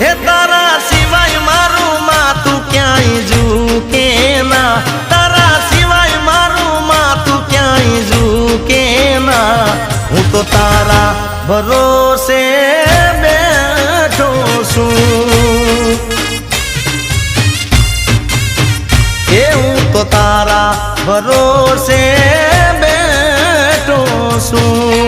હે તારા સિવાય મારું માથું ક્યાંય ઝૂકે ના, તારા સિવાય મારું માથું ક્યાંય ઝૂકે ના, હું તો તારા ભરોસે બેઠો છું, એ હું તો તારા ભરોસે બેઠો છું।